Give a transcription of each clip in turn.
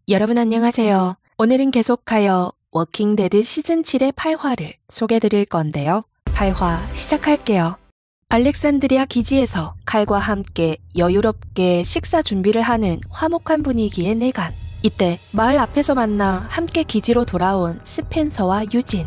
여러분 안녕하세요. 오늘은 계속하여 워킹데드 시즌 7의 8화를 소개드릴 건데요. 8화 시작할게요. 알렉산드리아 기지에서 칼과 함께 여유롭게 식사 준비를 하는 화목한 분위기의 내간. 이때 마을 앞에서 만나 함께 기지로 돌아온 스펜서와 유진.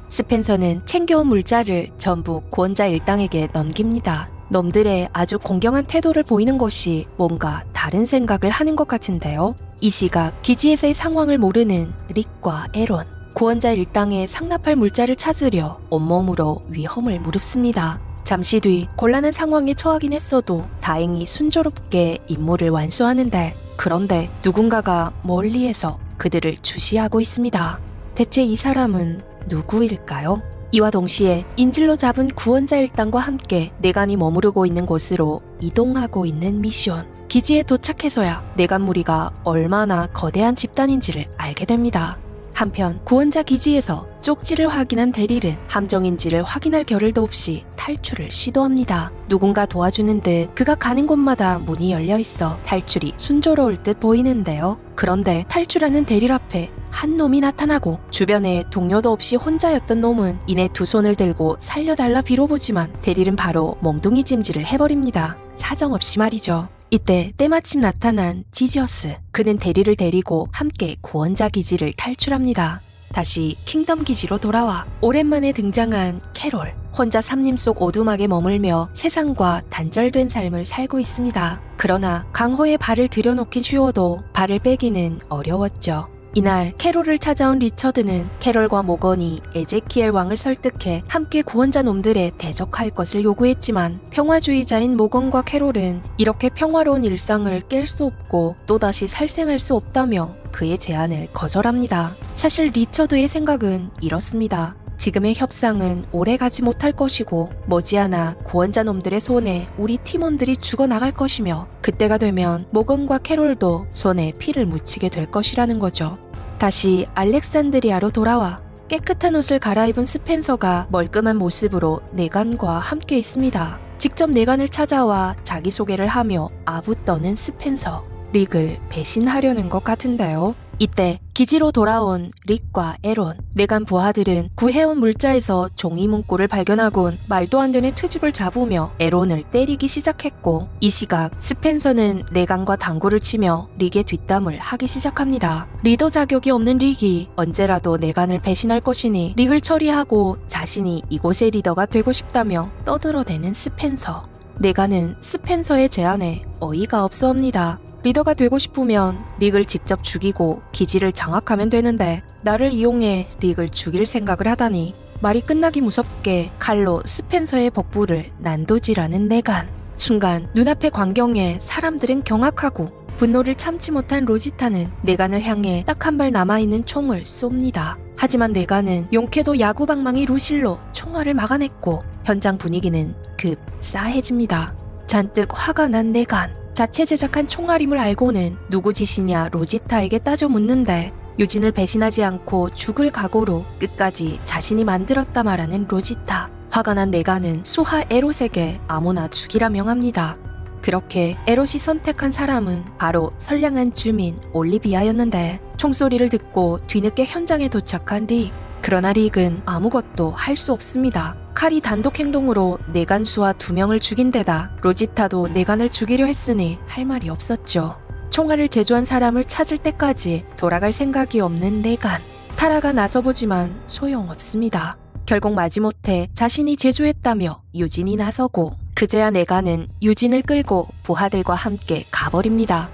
스펜서는 챙겨온 물자를 전부 구원자 일당에게 넘깁니다. 놈들의 아주 공경한 태도를 보이는 것이 뭔가 다른 생각을 하는 것 같은데요. 이 시각 기지에서의 상황을 모르는 릭과 에론, 구원자 일당의 상납할 물자를 찾으려 온몸으로 위험을 무릅씁니다. 잠시 뒤 곤란한 상황에 처하긴 했어도 다행히 순조롭게 임무를 완수하는데, 그런데 누군가가 멀리에서 그들을 주시하고 있습니다. 대체 이 사람은 누구일까요? 이와 동시에 인질로 잡은 구원자 일당과 함께 내간이 머무르고 있는 곳으로 이동하고 있는 미션. 기지에 도착해서야 내간 무리가 얼마나 거대한 집단인지를 알게 됩니다. 한편 구원자 기지에서 쪽지를 확인한 데릴은 함정인지를 확인할 겨를도 없이 탈출을 시도합니다. 누군가 도와주는 듯 그가 가는 곳마다 문이 열려있어 탈출이 순조로울 듯 보이는데요. 그런데 탈출하는 데릴 앞에 한 놈이 나타나고, 주변에 동료도 없이 혼자였던 놈은 이내 두 손을 들고 살려달라 빌어보지만 데릴은 바로 몽둥이 찜질을 해버립니다. 사정없이 말이죠. 이때 때마침 나타난 지저스. 그는 데릴을 데리고 함께 구원자 기지를 탈출합니다. 다시 킹덤 기지로 돌아와 오랜만에 등장한 캐롤. 혼자 삼림 속 오두막에 머물며 세상과 단절된 삶을 살고 있습니다. 그러나 강호에 발을 들여놓긴 쉬워도 발을 빼기는 어려웠죠. 이날 캐롤을 찾아온 리처드는 캐롤과 모건이 에제키엘 왕을 설득해 함께 구원자 놈들에 대적할 것을 요구했지만, 평화주의자인 모건과 캐롤은 이렇게 평화로운 일상을 깰 수 없고 또다시 살생할 수 없다며 그의 제안을 거절합니다. 사실 리처드의 생각은 이렇습니다. 지금의 협상은 오래가지 못할 것이고 머지않아 구원자 놈들의 손에 우리 팀원들이 죽어나갈 것이며, 그때가 되면 모건과 캐롤도 손에 피를 묻히게 될 것이라는 거죠. 다시 알렉산드리아로 돌아와 깨끗한 옷을 갈아입은 스펜서가 멀끔한 모습으로 내간과 함께 있습니다. 직접 내간을 찾아와 자기소개를 하며 아부 떠는 스펜서. 릭을 배신하려는 것 같은데요. 이때 기지로 돌아온 릭과 에론, 내간 부하들은 구해온 물자에서 종이 문구를 발견하곤 말도 안 되는 트집을 잡으며 에론을 때리기 시작했고, 이 시각 스펜서는 내간과 당구를 치며 릭의 뒷담을 하기 시작합니다. 리더 자격이 없는 릭이 언제라도 내간을 배신할 것이니 릭을 처리하고 자신이 이곳의 리더가 되고 싶다며 떠들어대는 스펜서. 내간은 스펜서의 제안에 어이가 없어합니다. 리더가 되고 싶으면 릭을 직접 죽이고 기지를 장악하면 되는데 나를 이용해 릭을 죽일 생각을 하다니. 말이 끝나기 무섭게 칼로 스펜서의 복부를 난도질하는 내간. 순간 눈앞의 광경에 사람들은 경악하고 분노를 참지 못한 로지타는 내간을 향해 딱 한 발 남아있는 총을 쏩니다. 하지만 내간은 용케도 야구방망이 루실로 총알을 막아냈고 현장 분위기는 급 싸해집니다. 잔뜩 화가 난 내간. 자체 제작한 총알임을 알고는 누구 짓이냐 로지타에게 따져 묻는데, 유진을 배신하지 않고 죽을 각오로 끝까지 자신이 만들었다 말하는 로지타. 화가 난 내간은 수하 에롯에게 아무나 죽이라 명합니다. 그렇게 에롯이 선택한 사람은 바로 선량한 주민 올리비아였는데, 총소리를 듣고 뒤늦게 현장에 도착한 릭. 그러나 릭은 아무것도 할 수 없습니다. 칼이 단독 행동으로 내간수와 2명을 죽인 데다 로지타도 내간을 죽이려 했으니 할 말이 없었죠. 총알을 제조한 사람을 찾을 때까지 돌아갈 생각이 없는 내간. 타라가 나서보지만 소용없습니다. 결국 마지못해 자신이 제조했다며 유진이 나서고, 그제야 내간은 유진을 끌고 부하들과 함께 가버립니다.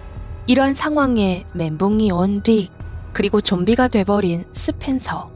이러한 상황에 멘붕이 온 릭, 그리고 좀비가 돼버린 스펜서.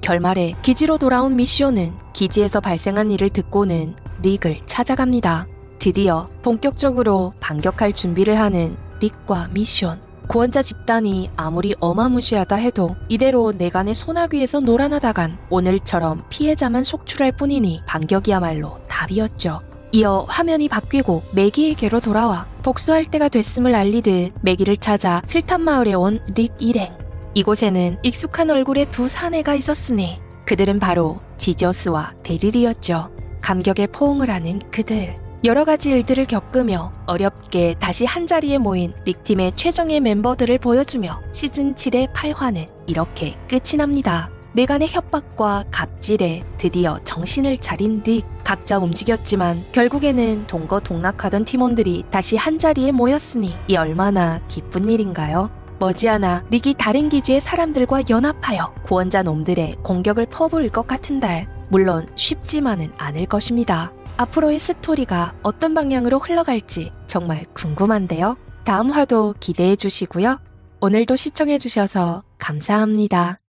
결말에 기지로 돌아온 미쇼는 기지에서 발생한 일을 듣고는 릭을 찾아갑니다. 드디어 본격적으로 반격할 준비를 하는 릭과 미션. 구원자 집단이 아무리 어마무시하다 해도 이대로 내간의 소나귀에서 놀아나다간 오늘처럼 피해자만 속출할 뿐이니 반격이야말로 답이었죠. 이어 화면이 바뀌고 매기에게로 돌아와 복수할 때가 됐음을 알리듯 매기를 찾아 힐탄 마을에 온 릭 일행. 이곳에는 익숙한 얼굴의 두 사내가 있었으니 그들은 바로 지저스와 데릴이었죠. 감격에 포옹을 하는 그들. 여러 가지 일들을 겪으며 어렵게 다시 한자리에 모인 릭팀의 최정예 멤버들을 보여주며 시즌 7의 8화는 이렇게 끝이 납니다. 내간의 협박과 갑질에 드디어 정신을 차린 릭. 각자 움직였지만 결국에는 동거동락하던 팀원들이 다시 한자리에 모였으니 이 얼마나 기쁜 일인가요? 머지않아 릭이 다른 기지의 사람들과 연합하여 구원자 놈들의 공격을 퍼부을 것 같은데 물론 쉽지만은 않을 것입니다. 앞으로의 스토리가 어떤 방향으로 흘러갈지 정말 궁금한데요. 다음 화도 기대해 주시고요. 오늘도 시청해 주셔서 감사합니다.